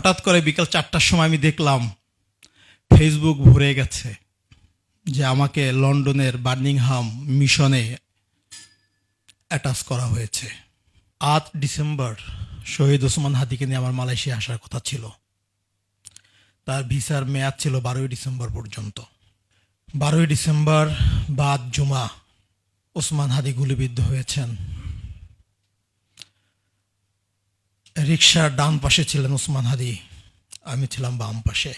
হঠাৎ করে বিকাল 4টার সময় আমি দেখলাম ফেসবুক ভরে গেছে যে আমাকে লন্ডনের বার্মিংহাম মিশনে অ্যাটাচ করা হয়েছে। 8 ডিসেম্বর শহীদ ওসমান হাদিকে নিয়ে আমার মালয়েশিয়া আসার কথা ছিল। তার ভিসার মেয়াদ ছিল 12 ডিসেম্বর পর্যন্ত। 12 ডিসেম্বর বাদ জুমা ওসমান হাদি গুলিবিদ্ধ হয়েছেন। রিকশার ডান পাশে ছিলেন ওসমান হাদি, আমি ছিলাম বাম পাশে।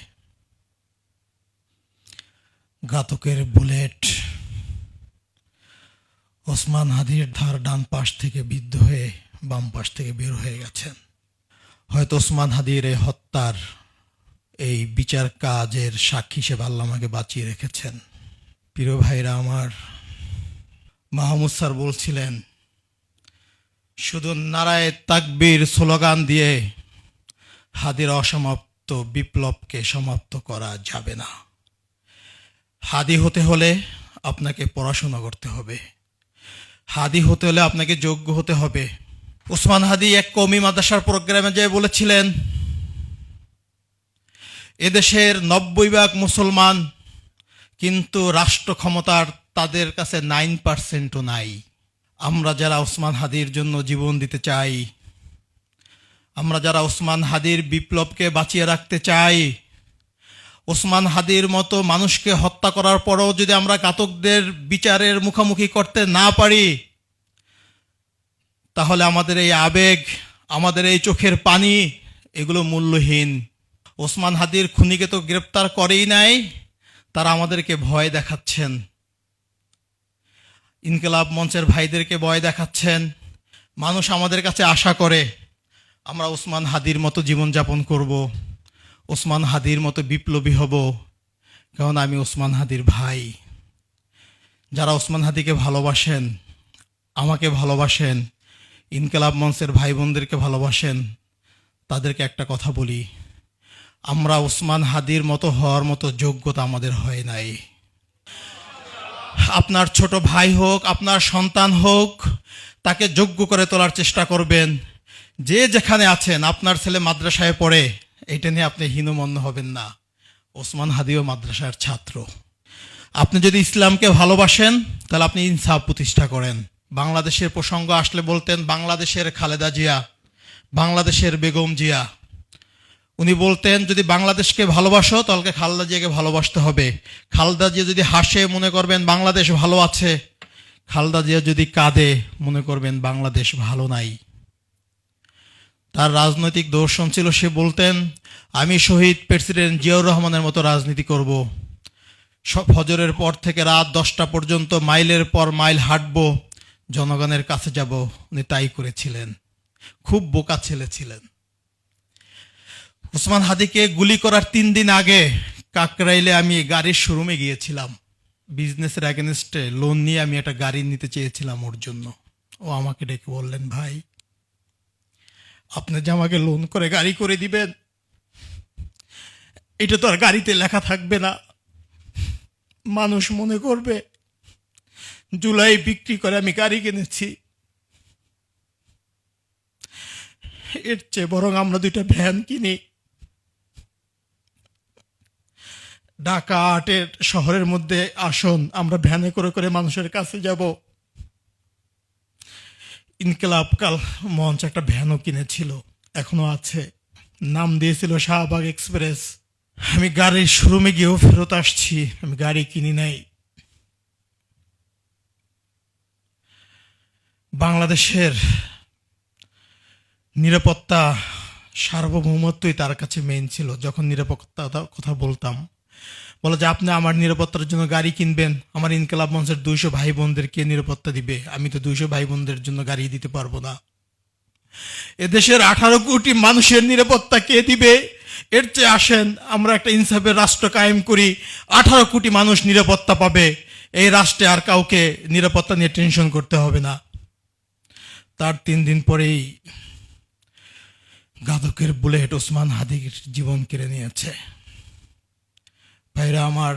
ঘাতকের বুলেট ওসমান হাদির ধার ডান পাশ থেকে বিদ্ধ হয়ে বাম পাশ থেকে বের হয়ে গেছেন। হয়তো ওসমান হাদির এই হত্যার এই বিচার কাজের সাক্ষী হিসেবে আল্লাহ আমাকে বাঁচিয়ে রেখেছেন। প্রিয় ভাইরা আমার, মাহমুদ স্যার বলছিলেন শুধু নারায়ে তাকবীর স্লোগান দিয়ে হাদির অসমাপ্ত বিপ্লবকে সমাপ্ত করা যাবে না। হাদি হতে হলে আপনাকে পড়াশোনা করতে হবে, হাদি হতে হলে আপনাকে যোগ্য হতে হবে। ওসমান হাদি এক কওমি মাদ্রাসার প্রোগ্রামে যেয়ে বলেছিলেন এদেশের 90% মুসলমান, কিন্তু রাষ্ট্র ক্ষমতার তাদের কাছে 9%ও নাই। আমরা যারা ওসমান হাদির জন্য জীবন দিতে চাই, আমরা যারা ওসমান হাদির বিপ্লবকে বাঁচিয়ে রাখতে চাই, ওসমান হাদির মতো মানুষকে হত্যা করার পরও যদি আমরা ঘাতকদের বিচারের মুখোমুখি করতে না পারি, তাহলে আমাদের এই আবেগ, আমাদের এই চোখের পানি, এগুলো মূল্যহীন। ওসমান হাদির খুনিকে তো গ্রেপ্তার করেই নাই, তারা আমাদেরকে ভয় দেখাচ্ছেন, ইনকিলাব মঞ্চের ভাইদেরকে ভয় দেখাচ্ছেন। মানুষ আমাদের কাছে আশা করে আমরা ওসমান হাদির মতো জীবনযাপন করব, ওসমান হাদির মতো বিপ্লবী হব, কারণ আমি ওসমান হাদির ভাই। যারা ওসমান হাদিকে ভালোবাসেন, আমাকে ভালোবাসেন, ইনকিলাব মঞ্চের ভাই বোনদেরকে ভালোবাসেন, তাদেরকে একটা কথা বলি, আমরা ওসমান হাদির মতো হওয়ার মতো যোগ্যতা আমাদের হয় নাই। আপনার ছোট ভাই হোক, আপনার সন্তান হোক, তাকে যোগ্য করে তোলার চেষ্টা করবেন। যে যেখানে আছেন, আপনার ছেলে মাদ্রাসায় পড়ে, এটা নিয়ে আপনি হীনমন্য হবেন না। ওসমান হাদিও মাদ্রাসার ছাত্র। আপনি যদি ইসলামকে ভালোবাসেন, তাহলে আপনি ইনসাফ প্রতিষ্ঠা করেন। বাংলাদেশের প্রসঙ্গ আসলে বলতেন বাংলাদেশের খালেদা জিয়া, বাংলাদেশের বেগম জিয়া। উনি বলতেন যদি বাংলাদেশকে ভালোবাসো তাহলে খালেদা জিয়াকে ভালোবাসতে হবে। খালেদা জিয়া যদি হাসে, মনে করবেন বাংলাদেশ ভালো আছে। খালেদা জিয়া যদি কাঁদে, মনে করবেন বাংলাদেশ ভালো নাই। তার রাজনৈতিক দর্শন ছিল, সে বলতেন আমি শহীদ প্রেসিডেন্ট জিয়াউর রহমানের মতো রাজনীতি করব। ফজরের পর থেকে রাত 10টা পর্যন্ত মাইলের পর মাইল হাঁটবো, জনগণের কাছে যাব। উনি তাই করেছিলেন। খুব বোকা ছেলে ছিলেন। ওসমান হাদিকে গুলি করার 3 দিন আগে কাকরাইলে আমি গাড়ির শোরুমে গিয়েছিলাম। বিজনেসের এগেনস্টে লোন নিয়ে আমি একটা গাড়ি নিতে চেয়েছিলাম ওর জন্য। ও আমাকে ডেকে বললেন, ভাই আপনি যে আমাকে লোন করে গাড়ি করে দিবেন, এটা তো আর গাড়িতে লেখা থাকবে না। মানুষ মনে করবে জুলাই বিক্রি করে আমি গাড়ি কিনেছি। এর চেয়ে বরং আমরা 2টা ভ্যান কিনি, ঢাকা 8 শহরের মধ্যে আসুন, আমরা ভ্যানে করে করে মানুষের কাছে যাব। ইনকিলাব কাল মঞ্চ একটা ভ্যানও কিনেছিল, এখনো আছে, নাম দিয়েছিল শাহবাগ এক্সপ্রেস। আমি গাড়ির শোরুমে গিয়েও ফেরত আসছি, আমি গাড়ি কিনি নাই। বাংলাদেশের নিরাপত্তা সার্বভৌমত্বই তার কাছে মেইন ছিল। যখন নিরাপত্তার কথা বলতাম, বলে যে আপনি আমার নিরাপত্তার জন্য গাড়ি কিনবেন, আমার ইনকিলাব মঞ্চের 200 ভাই বোনদেরকে নিরাপত্তা দিবে, আমি তো 200 ভাই বোনদের জন্য গাড়ি দিতে পারবো না। এদেশের 18 কোটি মানুষের নিরাপত্তা কে দিবে? এর চেয়ে আসেন আমরা একটা ইনসাফের রাষ্ট্র কায়েম করি, 18 কোটি মানুষ নিরাপত্তা পাবে, এই রাষ্ট্রে আর কাউকে নিরাপত্তা নিয়ে টেনশন করতে হবে না। তার 3 দিন পরেই ঘাতকের বুলেট ওসমান হাদির জীবন কেড়ে নিয়েছে। ভাইরা আমার,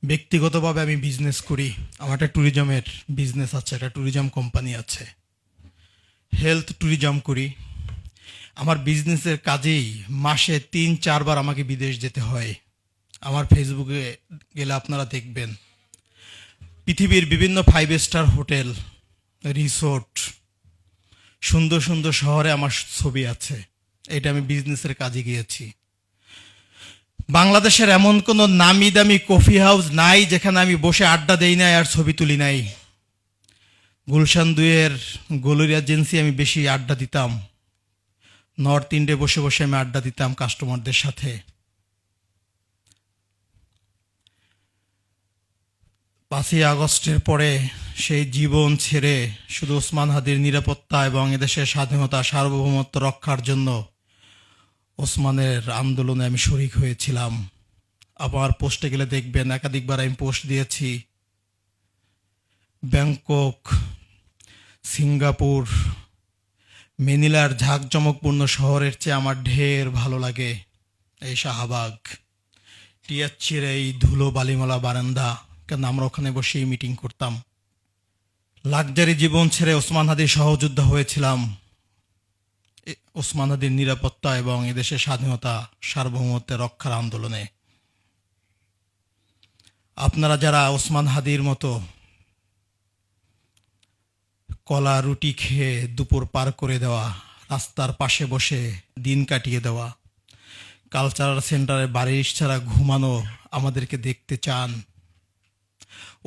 ব্যক্তিগতভাবে আমি বিজনেস করি, আমার একটা ট্যুরিজমের বিজনেস আছে, একটা ট্যুরিজম কোম্পানি আছে, হেলথ ট্যুরিজম করি। আমার বিজনেসের কাজেই মাসে 3-4 বার আমাকে বিদেশ যেতে হয়। আমার ফেসবুকে গেলে আপনারা দেখবেন পৃথিবীর বিভিন্ন 5 স্টার হোটেল, রিসোর্ট, সুন্দর সুন্দর শহরে আমার ছবি আছে। এটা আমি বিজনেসের কাজে গিয়েছি। বাংলাদেশের এমন কোনো নামি দামি কফি হাউস নাই যেখানে আমি বসে আড্ডা দেই নাই আর ছবি তুলি নাই। গুলশান 2-এর গোলরিয়া এজেন্সি আমি বেশি আড্ডা দিতাম। নর্থ ইন্ডে বসে বসে আমি আড্ডা দিতাম কাস্টমারদের সাথে। 5ই আগস্টের পরে সেই জীবন ছেড়ে শুধু ওসমান হাদির নিরাপত্তা এবং এদেশের স্বাধীনতা সার্বভৌমত্ব রক্ষার জন্য ওসমানের আন্দোলনে আমি শরিক হয়েছিলাম। আবার পোস্টে গেলে দেখবেন একাধিকবার আমি পোস্ট দিয়েছি। ব্যাংকক, সিঙ্গাপুর, ম্যানিলার ঝাঁকজমকপূর্ণ শহরের চেয়ে আমার ঢের ভালো লাগে এই শাহবাগ, টিয়াচ্ছির এই ধুলো বালিমালা বারান্দা, কেন আমরা ওখানে বসেই মিটিং করতাম। লাক্সারি জীবন ছেড়ে ওসমান হাদির সহযোদ্ধা হয়েছিলাম ওসমান হাদির নিরাপত্তা এবং এদেশের স্বাধীনতা সার্বভৌমত্বের রক্ষার আন্দোলনে। আপনারা যারা ওসমান হাদির মতো কলা রুটি খেয়ে দুপুর পার করে দেওয়া, রাস্তার পাশে বসে দিন কাটিয়ে দেওয়া, কালচারাল সেন্টারে বাড়ির ছাড়া ঘুমানো আমাদেরকে দেখতে চান,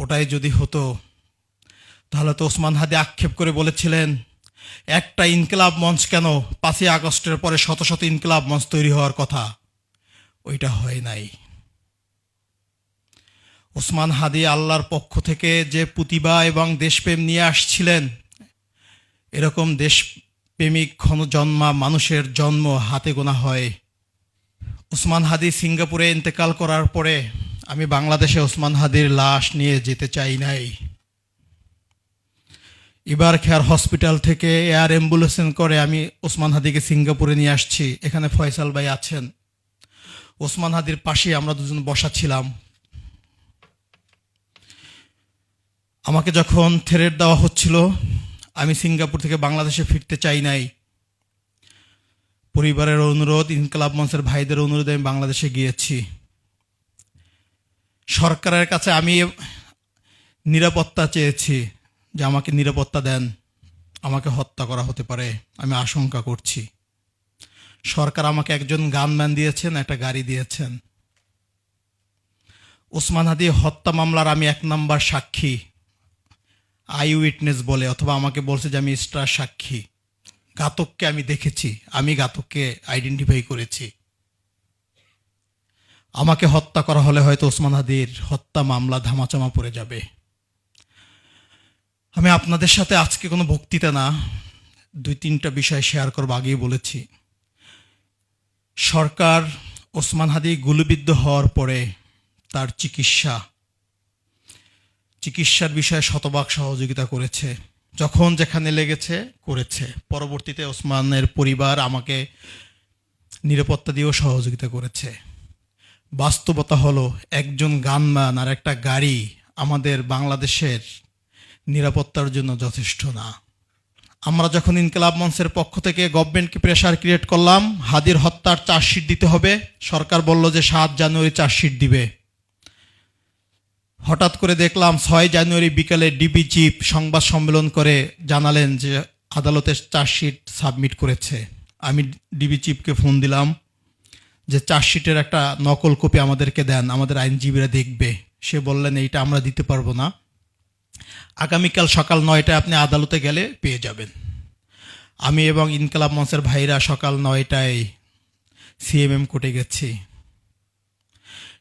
ওটাই যদি হতো তাহলে তো ওসমান হাদি আক্ষেপ করে বলেছিলেন একটা ইনকিলাব মঞ্চ কেন, 5ই আগস্টের পরে শত শত ইনকিলাব মঞ্চ তৈরি হওয়ার কথা, ওইটা হয় নাই। ওসমান হাদি আল্লাহর পক্ষ থেকে যে প্রতিভা এবং দেশপ্রেম নিয়ে আসছিলেন, এরকম দেশপ্রেমিক জন্মা মানুষের জন্ম হাতে গোনা হয়। ওসমান হাদি সিঙ্গাপুরে ইন্তেকাল করার পরে আমি বাংলাদেশে ওসমান হাদির লাশ নিয়ে যেতে চাই নাই। ইবার খেয়ার হসপিটাল থেকে এয়ার অ্যাম্বুলেন্স করে আমি ওসমান হাদিকে সিঙ্গাপুরে নিয়ে আসছি। এখানে ফয়সাল ভাই আছেন, ওসমান হাদির পাশে আমরা দুজন বসা ছিলাম। আমাকে যখন থ্রেট দেওয়া হচ্ছিল, আমি সিঙ্গাপুর থেকে বাংলাদেশে ফিরতে চাই নাই। পরিবারের অনুরোধ, ইনকিলাব মঞ্চের ভাইদের অনুরোধে আমি বাংলাদেশে গিয়েছি। সরকারের কাছে আমি নিরাপত্তা চেয়েছি যে আমাকে নিরাপত্তা দেন, আমাকে হত্যা করা হতে পারে, আমি আশঙ্কা করছি। সরকার আমাকে একজন গানম্যান দিয়েছেন, একটা গাড়ি দিয়েছেন। ওসমান হাদি হত্যা মামলার আমি 1 নাম্বার সাক্ষী, আই উইটনেস বলে, অথবা আমাকে বলছে যে আমি স্টার সাক্ষী। ঘাতককে আমি দেখেছি, আমি ঘাতককে আইডেন্টিফাই করেছি। আমাকে হত্যা করা হলে হয়তো ওসমান হাদির হত্যা মামলা ধামাচামা পড়ে যাবে। আমি আপনাদের সাথে আজকে কোনো বক্তৃতা না, 2-3টা বিষয় শেয়ার করব, আগেই বলেছি। সরকার ওসমান হাদি গুলিবিদ্ধ হওয়ার পরে তার চিকিৎসার বিষয়ে শতভাগ সহযোগিতা করেছে, যখন যেখানে লেগেছে করেছে। পরবর্তীতে ওসমানের পরিবার আমাকে নিরাপত্তা দিয়েও সহযোগিতা করেছে। বাস্তবতা হলো একজন গানম্যান আর একটা গাড়ি আমাদের বাংলাদেশের নিরাপত্তার জন্য যথেষ্ট না। আমরা যখন ইনকিলাব মঞ্চের পক্ষ থেকে গভর্নমেন্টকে প্রেসার ক্রিয়েট করলাম, হাদির হত্যার চার্জশিট দিতে হবে, সরকার বলল যে 7 জানুয়ারি চার্জশিট দিবে। হঠাৎ করে দেখলাম 6 জানুয়ারি বিকালে ডিবি চিফ সংবাদ সম্মেলন করে জানালেন যে আদালতে চার্জশিট সাবমিট করেছে। আমি ডিবি চিফকে ফোন দিলাম যে চার্জশিটের একটা নকল কপি আমাদেরকে দেন, আমাদের আইনজীবীরা দেখবে। সে বললেন এইটা আমরা দিতে পারবো না, আগামীকাল সকাল 9টায় আপনি আদালতে গেলে পেয়ে যাবেন। আমি এবং ইনকিলাব মঞ্চের ভাইরা সকাল 9টায় সিএমএম কোর্টে গেছি।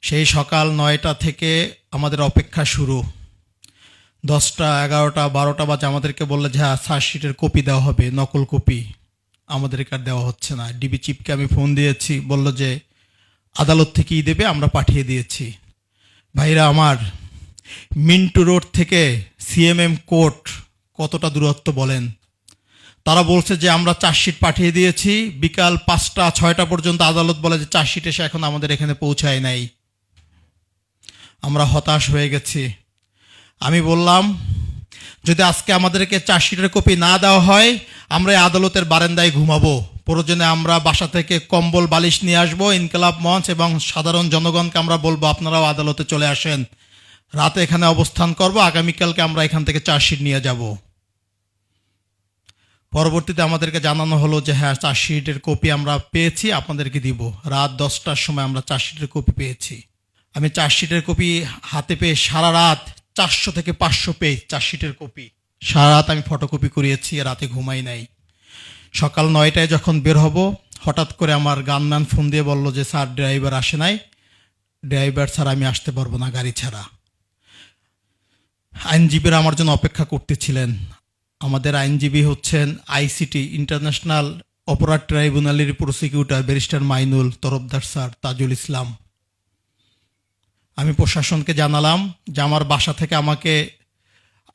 সেই সকাল 9টা থেকে আমাদের অপেক্ষা শুরু। 10টা, 11টা, 12টা বাজে আমাদেরকে বললে যে হ্যাঁ চার্জশিটের কপি দেওয়া হবে, নকল কপি আমাদেরকে আর দেওয়া হচ্ছে না। ডিবি চিফকে আমি ফোন দিয়েছি, বলল যে আদালত থেকেই দেবে, আমরা পাঠিয়ে দিয়েছি। ভাইরা আমার, মিন্টু রোড থেকে সিএমএম কোর্ট কতটা দূরত্ব বলেন? তারা বলছে যে আমরা চার্জশিট পাঠিয়ে দিয়েছি, বিকাল 5টা 6টা পর্যন্ত আদালত বলে যে চার্জশিট এসে এখন আমাদের এখানে পৌঁছায় নাই। আমরা হতাশ হয়ে গেছি। আমি বললাম যদি আজকে আমাদেরকে চার্জশিটের কপি না দেওয়া হয়, আমরা এই আদালতের বারান্দায় ঘুমাবো, প্রয়োজনে আমরা বাসা থেকে কম্বল বালিশ নিয়ে আসবো। ইনকিলাব মঞ্চ এবং সাধারণ জনগণকে আমরা বলবো আপনারাও আদালতে চলে আসেন, রাতে এখানে অবস্থান করব, আগামীকালকে আমরা এখান থেকে চার্জশিট নিয়ে যাব। পরবর্তীতে আমাদেরকে জানানো হলো যে হ্যাঁ, চার্জশিটের কপি আমরা পেয়েছি, আপনাদেরকে দিব। রাত 10টার সময় আমরা চার্জশিটের কপি পেয়েছি। আমি চার্জশিটের কপি হাতে পেয়ে সারা রাত 400 থেকে 500 পেজ চার্জশিটের কপি সারা রাত আমি ফটোকপি করিয়েছি, রাতে ঘুমাই নাই। সকাল 9টায় যখন বের হব, হঠাৎ করে আমার গানম্যান ফোন দিয়ে বলল যে স্যার ড্রাইভার আসে নাই, ড্রাইভার স্যার আমি আসতে পারবো না গাড়ি ছাড়া। আইনজীবীরা আমার জন্য অপেক্ষা করতেছিলেন। আমাদের আইনজীবী হচ্ছেন আইসিটি ইন্টারন্যাশনাল অপরাধ ট্রাইব্যুনালের prosecutor barrister Mainul Tarafdar sir, Tajul Islam. আমি প্রশাসনকে জানালাম যে আমার বাসা থেকে আমাকে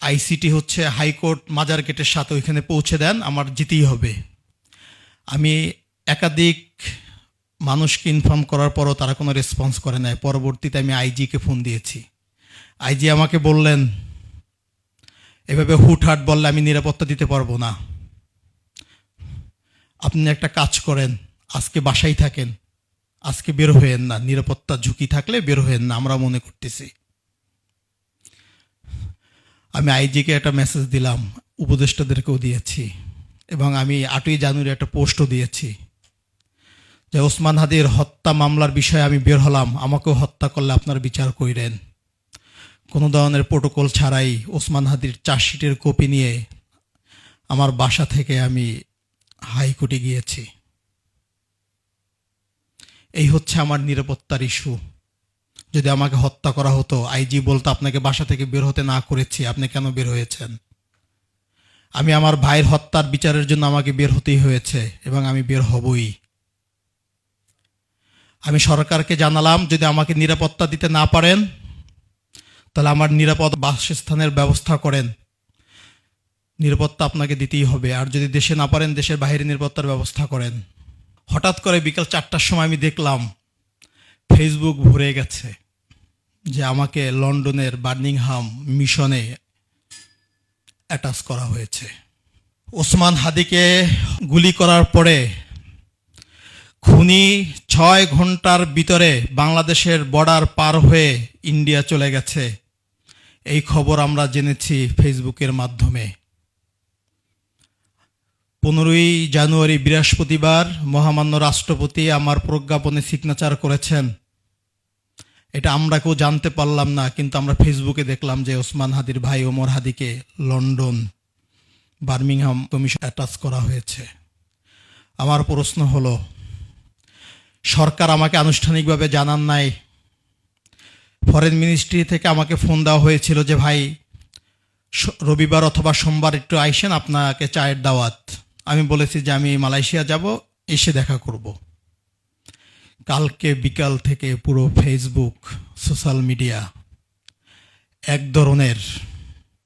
আইসিটি হচ্ছে হাইকোর্ট মাজার গেটের সাথে ওইখানে পৌঁছে দেন, আমার যেতেই হবে। আমি একাধিক মানুষকে ইনফর্ম করার পরও তারা কোনো রেসপন্স করে নাই। পরবর্তীতে আমি আইজিকে ফোন দিয়েছি। আইজি আমাকে বললেন এভাবে হুটহাট বললে আমি নিরাপত্তা দিতে পারবো না, আপনি একটা কাজ করেন, আজকে বাসায় থাকেন, আজকে বের হয়েন না, নিরাপত্তা ঝুঁকি থাকলে বের হয়েন না, আমরা মনে করতেছি। আমি আইজিকে একটা মেসেজ দিলাম, উপদেষ্টাদেরকেও দিয়েছি, এবং আমি 8ই জানুয়ারি একটা পোস্টও দিয়েছি যে ওসমান হাদির হত্যা মামলার বিষয়ে আমি বের হলাম, আমাকেও হত্যা করলে আপনার বিচার কইরেন। কোনো ধরনের প্রোটোকল ছাড়াই ওসমান হাদির চার্জশিটের কপি নিয়ে আমার বাসা থেকে আমি হাইকোর্টে গিয়েছি। এই হচ্ছে আমার নিরাপত্তার ইস্যু। যদি আমাকে হত্যা করা হতো, আইজি বলতো আপনাকে বাসা থেকে বের হতে না করেছি, আপনি কেন বের হয়েছেন? আমি আমার ভাইয়ের হত্যার বিচারের জন্য আমাকে বের হতেই হয়েছে, এবং আমি বের হবই। আমি সরকারকে জানালাম যদি আমাকে নিরাপত্তা দিতে না পারেন তাহলে আমার নিরাপদ বাসস্থানের ব্যবস্থা করেন, নিরাপত্তা আপনাকে দিতেই হবে। আর যদি দেশে না পারেন, দেশের বাইরে নিরাপত্তার ব্যবস্থা করেন। হঠাৎ করে বিকাল 4টার সময় আমি দেখলাম ফেসবুক ভরে গেছে যে আমাকে লন্ডনের বার্মিংহাম মিশনে অ্যাটাচ করা হয়েছে। ওসমান হাদিকে গুলি করার পরে খুনি 6 ঘন্টার ভিতরে বাংলাদেশের বর্ডার পার হয়ে ইন্ডিয়া চলে গেছে। এই খবর আমরা জেনেছি ফেসবুকের মাধ্যমে। 15ই জানুয়ারি বৃহস্পতিবার মহামান্য রাষ্ট্রপতি আমার প্রজ্ঞাপনে সিগনেচার করেছেন। এটা আমরা কেউ জানতে পারলাম না, কিন্তু আমরা ফেসবুকে দেখলাম যে ওসমান হাদির ভাই ওমর হাদিকে লন্ডন বার্মিংহাম কমিশন অ্যাটাচ করা হয়েছে। আমার প্রশ্ন হলো, সরকার আমাকে আনুষ্ঠানিকভাবে জানান নাই। ফরেন মিনিস্ট্রি থেকে আমাকে ফোন দেওয়া হয়েছিল যে ভাই রবিবার অথবা সোমবার একটু আইসেন, আপনাকে চায়ের দাওয়াত। আমি বলেছি যে আমি মালয়েশিয়া যাব, এসে দেখা করব। কালকে বিকাল থেকে পুরো ফেসবুক সোশ্যাল মিডিয়া এক ধরনের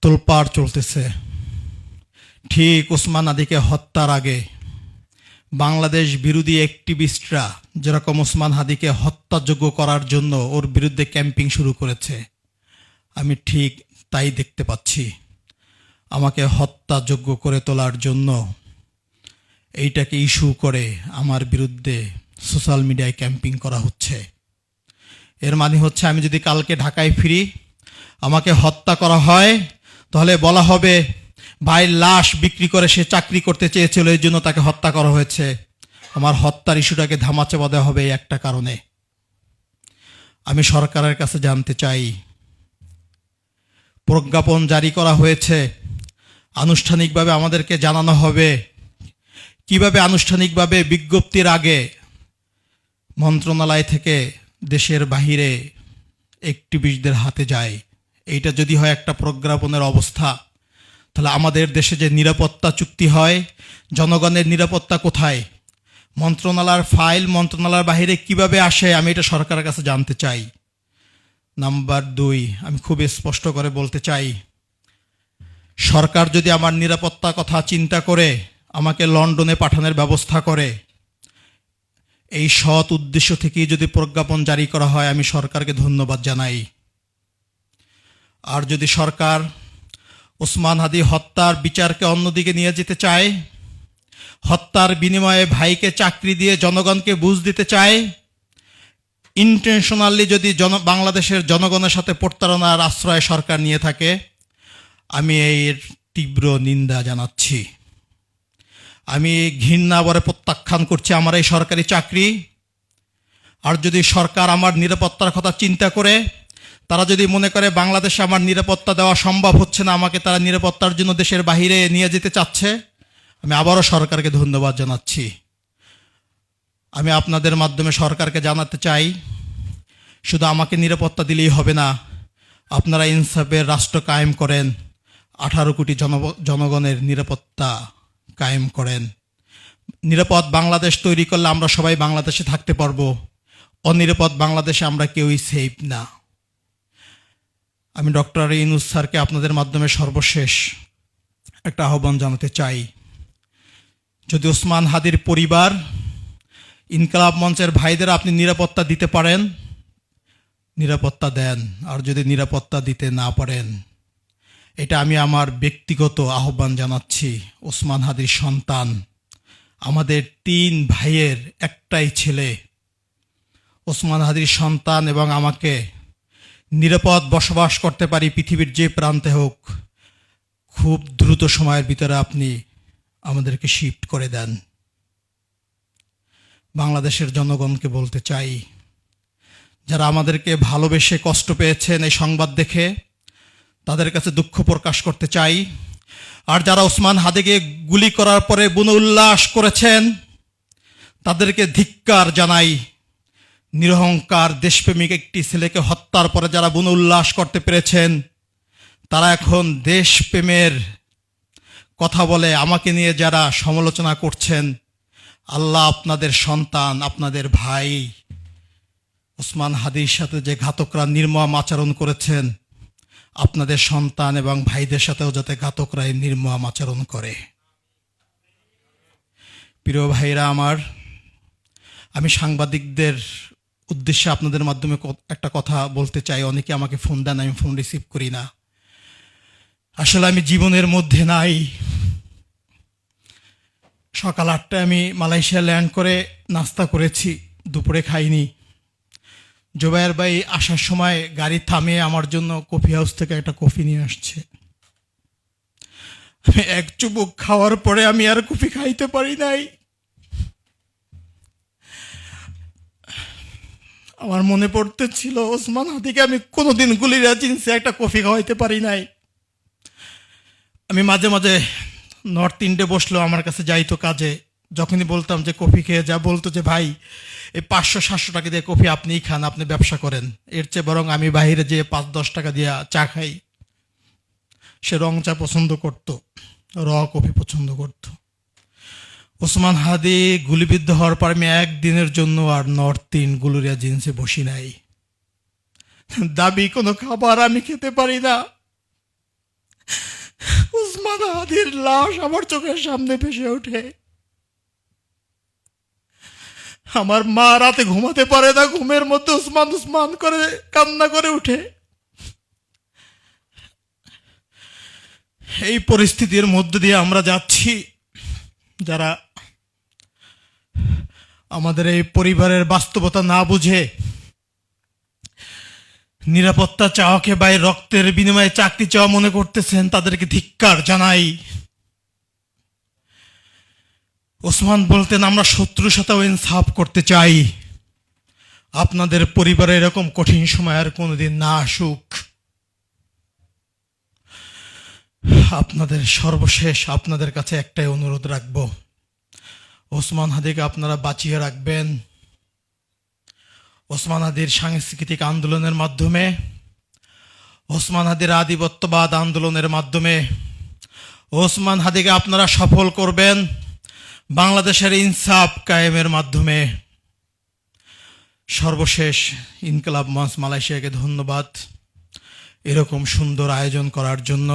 তোলপাড় চলতেছে। ঠিক ওসমান হাদিকে হত্যার আগে বাংলাদেশ বিরোধী অ্যাক্টিভিস্টরা যেরকম ওসমান হাদিকে হত্যাযোগ্য করার জন্য ওর বিরুদ্ধে ক্যাম্পিং শুরু করেছে, আমি ঠিক তাই দেখতে পাচ্ছি। আমাকে হত্যাযোগ্য করে তোলার জন্য এইটাকে ইস্যু করে আমার বিরুদ্ধে সোশ্যাল মিডিয়ায় ক্যাম্পিং করা হচ্ছে। এর মানে হচ্ছে আমি যদি কালকে ঢাকায় ফিরি, আমাকে হত্যা করা হয়, তাহলে বলা হবে ভাইয়ের লাশ বিক্রি করে সে চাকরি করতে চেয়েছিল, এই জন্য তাকে হত্যা করা হয়েছে। আমার হত্যার ইস্যুটাকে ধামাচাপা দেওয়া হবে এই একটা কারণে। আমি সরকারের কাছে জানতে চাই, প্রজ্ঞাপন জারি করা হয়েছে, আনুষ্ঠানিকভাবে আমাদেরকে জানানো হবে কিভাবে আনুষ্ঠানিকভাবে বিজ্ঞপ্তির আগে মন্ত্রণালয় থেকে দেশের বাহিরে অ্যাক্টিভিস্টদের হাতে যায়। এইটা যদি হয় একটা প্রজ্ঞাপনের অবস্থা, তাহলে আমাদের দেশে যে নিরাপত্তা চুক্তি হয়, জনগণের নিরাপত্তা কোথায়? মন্ত্রণালয়ের ফাইল মন্ত্রণালয়ের বাহিরে কিভাবে আসে, আমি এটা সরকারের কাছে জানতে চাই। নাম্বার 2, আমি খুব স্পষ্ট করে বলতে চাই, সরকার যদি আমার নিরাপত্তার কথা চিন্তা করে আমাকে লন্ডনে পাঠানোর ব্যবস্থা করে, এই সৎ উদ্দেশ্য থেকেই যদি প্রজ্ঞাপন জারি করা হয়, আমি সরকারকে ধন্যবাদ জানাই। আর যদি সরকার ওসমান হাদি হত্যার বিচারকে অন্যদিকে নিয়ে যেতে চায়, হত্যার বিনিময়ে ভাইকে চাকরি দিয়ে জনগণকে বুঝ দিতে চায়, ইন্টেনশনালি যদি বাংলাদেশের জনগণের সাথে প্রতারণার আশ্রয় সরকার নিয়ে থাকে, আমি এর তীব্র নিন্দা জানাচ্ছি। আমি ঘৃণা ভরে প্রত্যাখ্যান করছি আমার এই সরকারি চাকরি। আর যদি সরকার আমার নিরাপত্তার কথা চিন্তা করে, তারা যদি মনে করে বাংলাদেশে আমার নিরাপত্তা দেওয়া সম্ভব হচ্ছে না, আমাকে তারা নিরাপত্তার জন্য দেশের বাহিরে নিয়ে যেতে চাচ্ছে, আমি আবারও সরকারকে ধন্যবাদ জানাচ্ছি। আমি আপনাদের মাধ্যমে সরকারকে জানাতে চাই, শুধু আমাকে নিরাপত্তা দিলেই হবে না, আপনারা ইনসাফের রাষ্ট্র কায়েম করেন, 18 কোটি জনগণের নিরাপত্তা কায়েম করেন। নিরাপদ বাংলাদেশ তৈরি করলে আমরা সবাই বাংলাদেশে থাকতে পারবো। অনিরাপদ বাংলাদেশে আমরা কেউই সেফ না। আমি ডক্টর ইউনূস স্যারকে আপনাদের মাধ্যমে সর্বশেষ একটা আহ্বান জানাতে চাই। যদি ওসমান হাদির পরিবার, ইনকিলাব মঞ্চের ভাইদের আপনি নিরাপত্তা দিতে পারেন, নিরাপত্তা দেন। আর যদি নিরাপত্তা দিতে না পারেন, এটা আমি আমার ব্যক্তিগত আহ্বান জানাচ্ছি। ওসমান হাদির সন্তান, আমাদের 3 ভাইয়ের একটাই ছেলে, ওসমান হাদির সন্তান, এবং আমাকে নিরাপদ বসবাস করতে পারি পৃথিবীর যে প্রান্তে হোক, খুব দ্রুত সময়ের ভিতরে আপনি আমাদেরকে শিফট করে দেন। বাংলাদেশের জনগণকে বলতে চাই, যারা আমাদেরকে ভালোবেসে কষ্ট পেয়েছেন এই সংবাদ দেখে, তাদের কাছে দুঃখ প্রকাশ করতে চাই। আর যারা ওসমান হাদিকে গুলি করার পরে বুনো উল্লাস করেছেন, তাদেরকে ধিক্কার জানাই। নিরহংকার দেশপ্রেমিক একটি ছেলেকে হত্যার পরে যারা বুনো উল্লাস করতে পেরেছেন, তারা এখন দেশপ্রেমের কথা বলে আমাকে নিয়ে যারা সমালোচনা করছেন, আল্লাহ আপনাদের সন্তান, আপনাদের ভাই ওসমান হাদির সাথে যে ঘাতকরা নির্মম আচরণ করেছেন, আপনাদের সন্তান এবং ভাইদের সাথেও যাতে ঘাতকরা নির্মম আচরণ করে। প্রিয় ভাইরা আমার, আমি সাংবাদিকদের উদ্দেশ্যে আপনাদের মাধ্যমে একটা কথা বলতে চাই। অনেকে আমাকে ফোন দেন, আমি ফোন রিসিভ করি না। আসলে আমি জীবনের মধ্যে নাই। সকাল 8টায় আমি মালয়েশিয়া ল্যান্ড করে নাস্তা করেছি, দুপুরে খাইনি। জোবায়ের ভাই আসার সময় গাড়ি থামিয়ে আমার জন্য কফি হাউস থেকে একটা কফি নিয়ে আসছে। আমি এক চুমুক খাওয়ার পরে আমি আর কফি খাইতে পারি নাই। আমার মনে পড়তেছিল ওসমান হাদিকে আমি কোনোদিন গুলিরা চিনছি, একটা কফি খাওয়াইতে পারি নাই। আমি মাঝে মাঝে নর্থ ইন্ডে বসলেও আমার কাছে যাইতো কাজে, যখনই বলতাম যে কফি খেয়ে যা, বলতো যে ভাই এই 500-700 টাকা দিয়ে কফি আপনিই খান, আপনি ব্যবসা করেন, এর চেয়ে বরং আমি বাইরে যেয়ে 5-10 টাকা দিয়ে চা খাই। সে রং চা পছন্দ করত, র কফি পছন্দ করত। ওসমান হাদি গুলিবিদ্ধ হওয়ার পর আমি একদিনের জন্য আর নর্থ ইন্ড গুলুরিয়া জিন্সে বসি নাই। দাবি কোনো খাবার আমি খেতে পারি না। ওসমান হাদির লাশ আমার চোখের সামনে ভেসে ওঠে। আমার মা রাতে ঘুমাতে পারে না, ঘুমের মধ্যে উসমান উসমান করে কান্না করে উঠে। এই পরিস্থিতির মধ্য দিয়ে আমরা যাচ্ছি। যারা আমাদের এই পরিবারের বাস্তবতা না বুঝে নিরাপত্তা চাওয়াকে বা রক্তের বিনিময়ে চাকরি চাওয়া মনে করতেছেন, তাদেরকে ধিক্কার জানাই। ওসমান বলতেন, আমরা শত্রুর সাথেও ইনসাফ করতে চাই। আপনাদের পরিবারে এরকম কঠিন সময় আর কোনোদিন না আসুক। আপনাদের সর্বশেষ আপনাদের কাছে একটাই অনুরোধ রাখবো, ওসমান হাদিকে আপনারা বাঁচিয়ে রাখবেন। ওসমান হাদির সাংস্কৃতিক আন্দোলনের মাধ্যমে, ওসমান হাদির আধিপত্যবাদ আন্দোলনের মাধ্যমে ওসমান হাদিকে আপনারা সফল করবেন, বাংলাদেশের ইনসাফ কায়েমের মাধ্যমে। সর্বশেষ ইনকিলাব মঞ্চ মালয়েশিয়াকে ধন্যবাদ এরকম সুন্দর আয়োজন করার জন্য।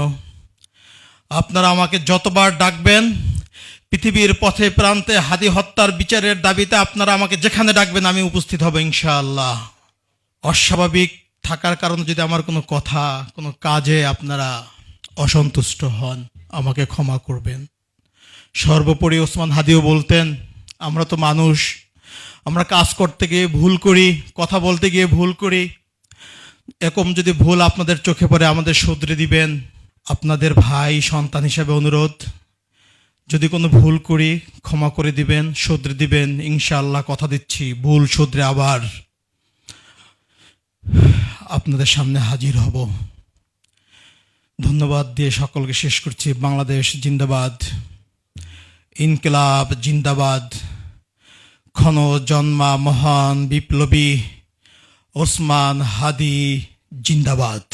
আপনারা আমাকে যতবার ডাকবেন, পৃথিবীর পথে প্রান্তে হাদি হত্যার বিচারের দাবিতে আপনারা আমাকে যেখানে ডাকবেন আমি উপস্থিত হব ইনশাআল্লাহ। অস্বাভাবিক থাকার কারণে যদি আমার কোনো কথা, কোনো কাজে আপনারা অসন্তুষ্ট হন, আমাকে ক্ষমা করবেন। সর্বোপরি ওসমান হাদিও বলতেন, আমরা তো মানুষ, আমরা কাজ করতে গিয়ে ভুল করি, কথা বলতে গিয়ে ভুল করি। এরকম যদি ভুল আপনাদের চোখে পড়ে আমাদের শুধরে দিবেন। আপনাদের ভাই সন্তান হিসেবে অনুরোধ, যদি কোনো ভুল করি ক্ষমা করে দিবেন, শুধরে দিবেন। ইনশাআল্লাহ কথা দিচ্ছি, ভুল শুধরে আবার আপনাদের সামনে হাজির হব। ধন্যবাদ দিয়ে সকলকে শেষ করছি। বাংলাদেশ জিন্দাবাদ, ইনকিলাব জিন্দাবাদ, ক্ষণ জন্মা মহান বিপ্লবী ওসমান হাদি জিন্দাবাদ।